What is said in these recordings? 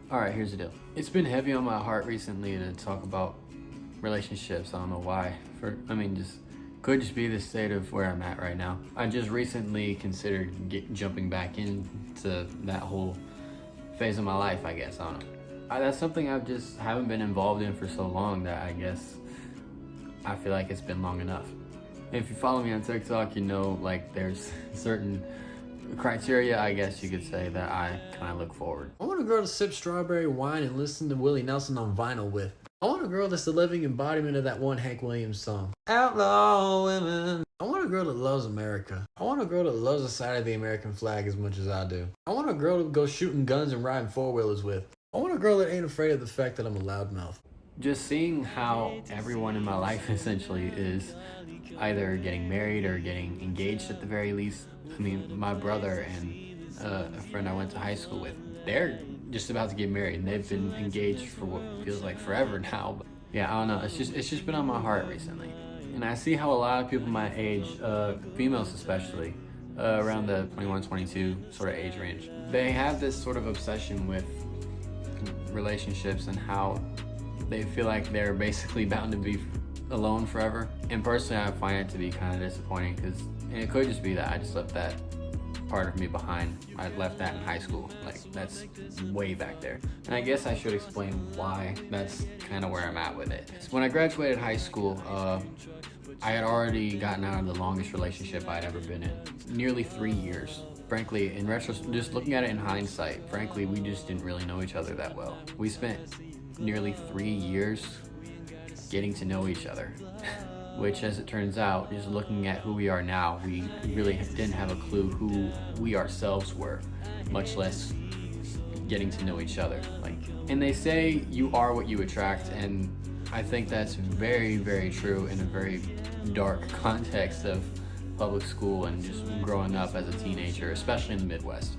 All right, here's the deal. It's been heavy on my heart recently to talk about relationships. I don't know why. Just could just be the state of where I'm at right now. I just recently considered jumping back into that whole phase of my life, I guess. I don't know. That's something I've just haven't been involved in for so long that I guess I feel like it's been long enough. If you follow me on TikTok, you know, like there's certain criteria, I guess you could say, that I kind of look forward. I want a girl to sip strawberry wine and listen to Willie Nelson on vinyl with. I want a girl that's the living embodiment of that one Hank Williams song, Outlaw Women. I want a girl that loves America. I want a girl that loves the sight of the American flag as much as I do. I want a girl to go shooting guns and riding four-wheelers with. I want a girl that ain't afraid of the fact that I'm a loudmouth. Just seeing how everyone in my life essentially is either getting married or getting engaged at the very least. I mean, my brother and a friend I went to high school with, they're just about to get married and they've been engaged for what feels like forever now. But yeah, I don't know. It's just been on my heart recently. And I see how a lot of people my age, females especially, around the 21, 22 sort of age range, they have this sort of obsession with relationships and how they feel like they're basically bound to be alone forever. And personally, I find it to be kind of disappointing because it could just be that I just left that part of me behind. I left that in high school. Like, that's way back there. And I guess I should explain why that's kind of where I'm at with it. So when I graduated high school, I had already gotten out of the longest relationship I'd ever been in. Nearly 3 years. Frankly, in retrospect, just looking at it in hindsight, frankly, we just didn't really know each other that well. We spent nearly 3 years getting to know each other, which, as it turns out, just looking at who we are now, we really didn't have a clue who we ourselves were, much less getting to know each other. And they say you are what you attract, and I think that's very, very true in a very dark context of public school and just growing up as a teenager, especially in the Midwest.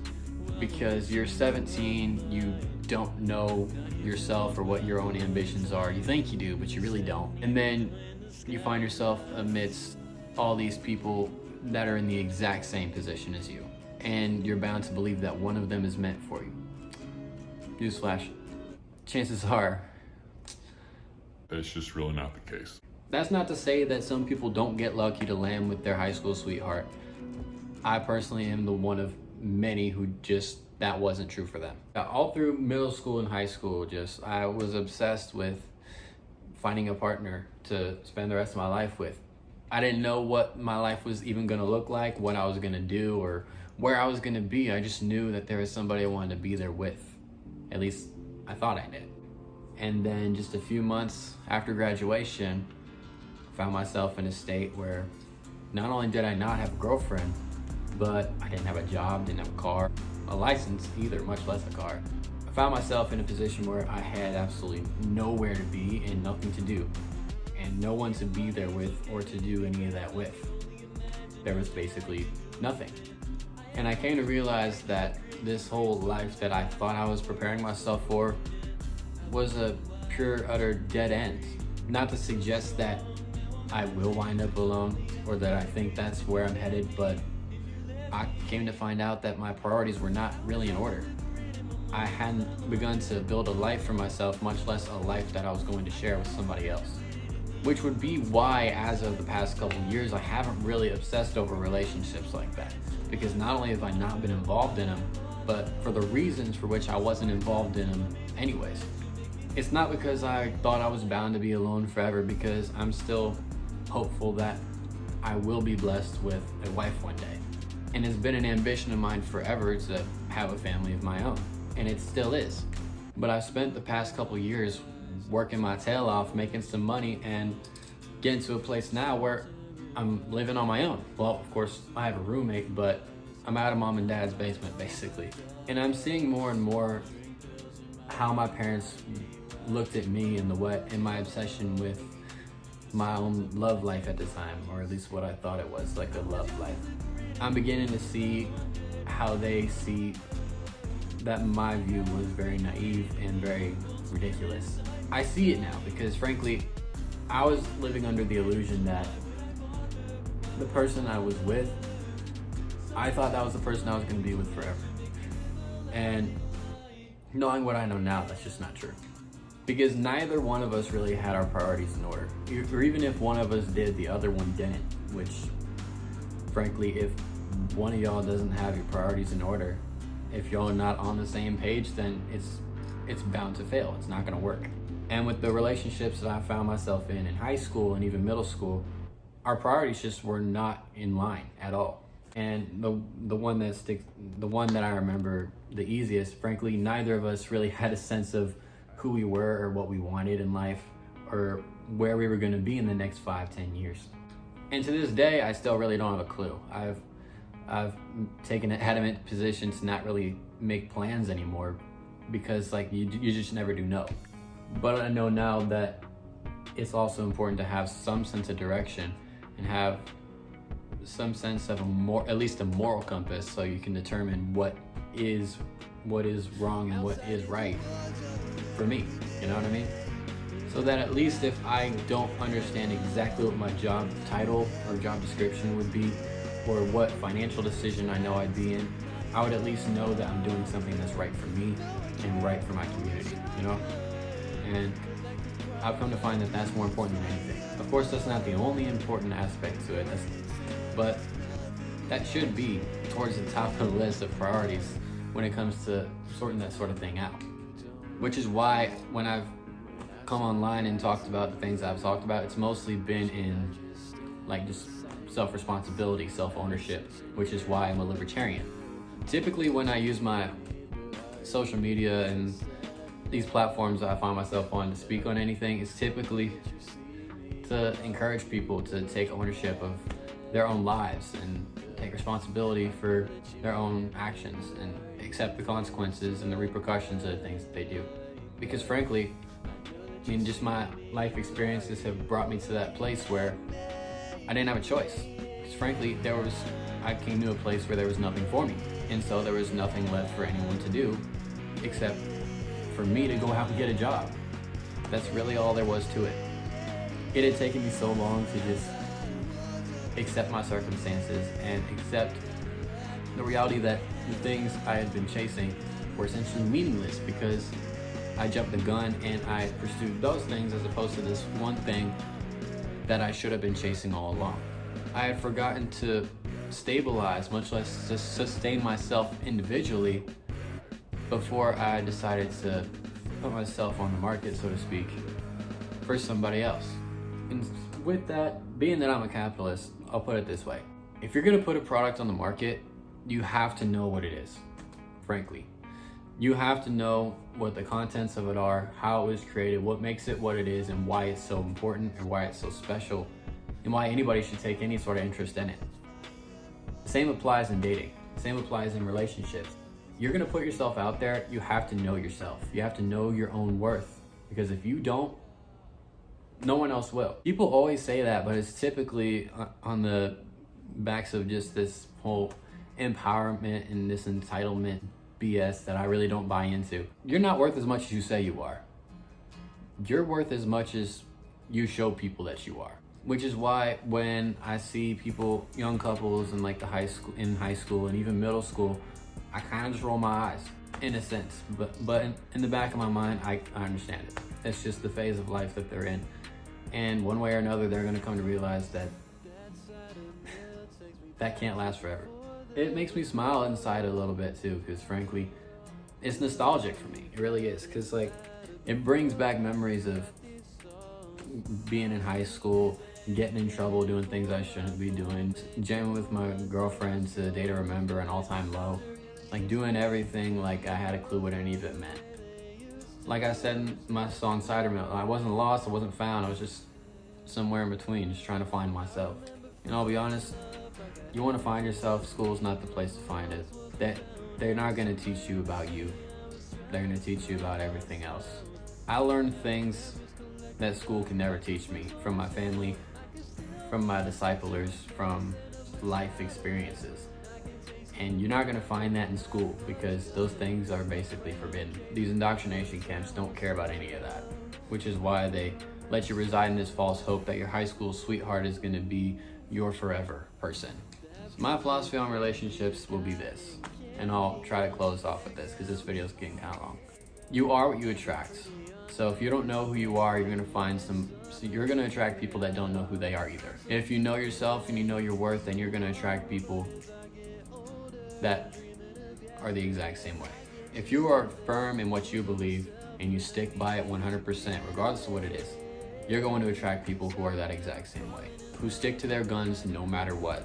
Because you're 17, you don't know yourself or what your own ambitions are. You think you do, but you really don't. And then you find yourself amidst all these people that are in the exact same position as you. And you're bound to believe that one of them is meant for you. Newsflash, chances are it's just really not the case. That's not to say that some people don't get lucky to land with their high school sweetheart. I personally am the one of many who just, that wasn't true for them. All through middle school and high school, I was obsessed with finding a partner to spend the rest of my life with. I didn't know what my life was even gonna look like, what I was gonna do, or where I was gonna be. I just knew that there was somebody I wanted to be there with. At least I thought I did. And then just a few months after graduation, found myself in a state where not only did I not have a girlfriend, but I didn't have a job, didn't have a car, a license either, much less a car. I found myself in a position where I had absolutely nowhere to be and nothing to do, and no one to be there with or to do any of that with. There was basically nothing. And I came to realize that this whole life that I thought I was preparing myself for was a pure, utter dead end. Not to suggest that I will wind up alone or that I think that's where I'm headed, but I came to find out that my priorities were not really in order. I hadn't begun to build a life for myself, much less a life that I was going to share with somebody else. Which would be why, as of the past couple years, I haven't really obsessed over relationships like that. Because not only have I not been involved in them, but for the reasons for which I wasn't involved in them anyways. It's not because I thought I was bound to be alone forever, because I'm still hopeful that I will be blessed with a wife one day. And it's been an ambition of mine forever to have a family of my own, and it still is. But I've spent the past couple years working my tail off, making some money, and getting to a place now where I'm living on my own. Well, of course, I have a roommate, but I'm out of mom and dad's basement, basically. And I'm seeing more and more how my parents looked at me and my obsession with my own love life at the time, or at least what I thought it was, like a love life. I'm beginning to see how they see that my view was very naive and very ridiculous. I see it now because, frankly, I was living under the illusion that the person I was with, I thought that was the person I was going to be with forever. And knowing what I know now, that's just not true. Because neither one of us really had our priorities in order. Or even if one of us did, the other one didn't. Which, frankly, if one of y'all doesn't have your priorities in order, if y'all are not on the same page, then it's bound to fail. It's not gonna work. And with the relationships that I found myself in high school and even middle school, our priorities just were not in line at all. And the one that I remember the easiest, frankly, neither of us really had a sense of who we were or what we wanted in life or where we were going to be in the next 5-10 years. And to this day, I still really don't have a clue. I've taken an adamant position to not really make plans anymore because like you just never do know. But I know now that it's also important to have some sense of direction and have some sense of at least a moral compass, so you can determine what is wrong and what is right for me. You know what I mean? So that at least if I don't understand exactly what my job title or job description would be, or what financial decision I know I'd be in, I would at least know that I'm doing something that's right for me and right for my community. You know? And I've come to find that that's more important than anything. Of course, that's not the only important aspect to it, but that should be towards the top of the list of priorities when it comes to sorting that sort of thing out. Which is why when I've come online and talked about the things I've talked about, it's mostly been in like just self-responsibility, self-ownership, which is why I'm a libertarian. Typically when I use my social media and these platforms that I find myself on to speak on anything, it's typically to encourage people to take ownership of their own lives and take responsibility for their own actions and accept the consequences and the repercussions of the things that they do. Because frankly, I mean, just my life experiences have brought me to that place where I didn't have a choice. Because frankly, I came to a place where there was nothing for me. And so there was nothing left for anyone to do except for me to go out and get a job. That's really all there was to it. It had taken me so long to just accept my circumstances and accept the reality that the things I had been chasing were essentially meaningless because I jumped the gun and I pursued those things as opposed to this one thing that I should have been chasing all along. I had forgotten to stabilize, much less to sustain myself individually, before I decided to put myself on the market, so to speak, for somebody else. And with that, being that I'm a capitalist, I'll put it this way. If you're gonna put a product on the market, you have to know what it is, frankly. You have to know what the contents of it are, how it was created, what makes it what it is, and why it's so important, and why it's so special, and why anybody should take any sort of interest in it. The same applies in dating. The same applies in relationships. You're gonna put yourself out there, you have to know yourself. You have to know your own worth. Because if you don't, no one else will. People always say that, but it's typically on the backs of just this whole empowerment and this entitlement BS that I really don't buy into. You're not worth as much as you say you are. You're worth as much as you show people that you are. Which is why when I see people, young couples in like high school and even middle school, I kind of just roll my eyes in a sense, but in the back of my mind, I understand it. It's just the phase of life that they're in. And one way or another, they're gonna come to realize that that can't last forever. It makes me smile inside a little bit too, because frankly, it's nostalgic for me. It really is, because like, it brings back memories of being in high school, getting in trouble, doing things I shouldn't be doing, jamming with my girlfriend to Day to Remember, an all-time low. Like doing everything like I had a clue what any of it meant. Like I said in my song Cider Mill, I wasn't lost, I wasn't found, I was just somewhere in between, just trying to find myself. And I'll be honest, you want to find yourself, school's not the place to find it. They're not going to teach you about you. They're going to teach you about everything else. I learned things that school can never teach me, from my family, from my disciplers, from life experiences. And you're not going to find that in school because those things are basically forbidden. These indoctrination camps don't care about any of that, which is why they let you reside in this false hope that your high school sweetheart is going to be your forever person. So my philosophy on relationships will be this, and I'll try to close off with this because this video is getting kind of long. You are what you attract. So if you don't know who you are, you're gonna attract people that don't know who they are either. If you know yourself and you know your worth, then you're gonna attract people that are the exact same way. If you are firm in what you believe and you stick by it 100%, regardless of what it is, you're going to attract people who are that exact same way, who stick to their guns no matter what,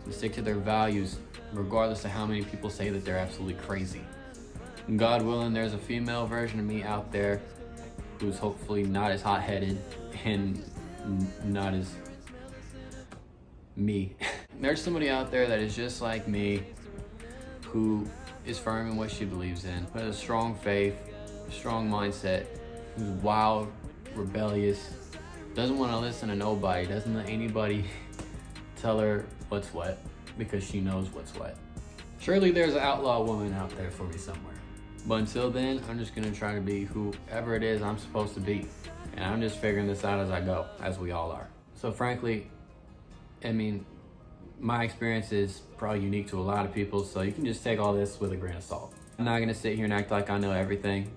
who stick to their values regardless of how many people say that they're absolutely crazy. And God willing, there's a female version of me out there who's hopefully not as hot-headed and not as me. There's somebody out there that is just like me, who is firm in what she believes in, who has a strong faith, strong mindset, who's wild, rebellious, doesn't want to listen to nobody, doesn't let anybody tell her what's what, because she knows what's what. Surely there's an outlaw woman out there for me somewhere. But until then, I'm just gonna try to be whoever it is I'm supposed to be. And I'm just figuring this out as I go, as we all are. So frankly, I mean, my experience is probably unique to a lot of people, so you can just take all this with a grain of salt. I'm not gonna sit here and act like I know everything,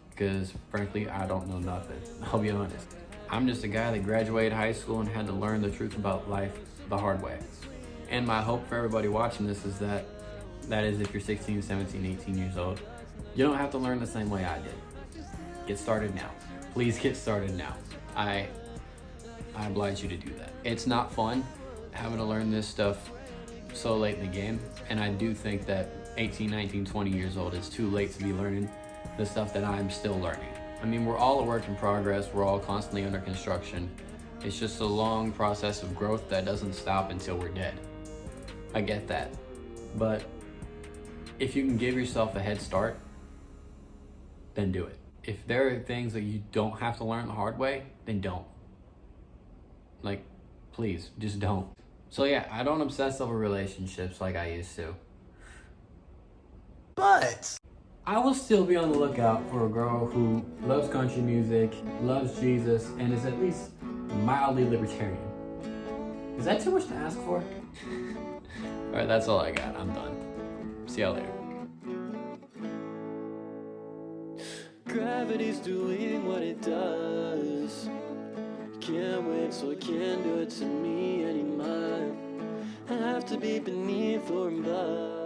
because frankly, I don't know nothing. I'll be honest. I'm just a guy that graduated high school and had to learn the truth about life the hard way. And my hope for everybody watching this is that is if you're 16, 17, 18 years old, you don't have to learn the same way I did. Get started now. Please get started now. I oblige you to do that. It's not fun having to learn this stuff so late in the game, and I do think that 18, 19, 20 years old is too late to be learning the stuff that I'm still learning. I mean, we're all a work in progress. We're all constantly under construction. It's just a long process of growth that doesn't stop until we're dead. I get that. But if you can give yourself a head start, then do it. If there are things that you don't have to learn the hard way, then don't. Like, please, just don't. So yeah, I don't obsess over relationships like I used to. But I will still be on the lookout for a girl who loves country music, loves Jesus, and is at least mildly libertarian. Is that too much to ask for? Alright, that's all I got. I'm done. See y'all later. Gravity's doing what it does. Can't wait, so it can't do it to me anymore. I have to be beneath or above.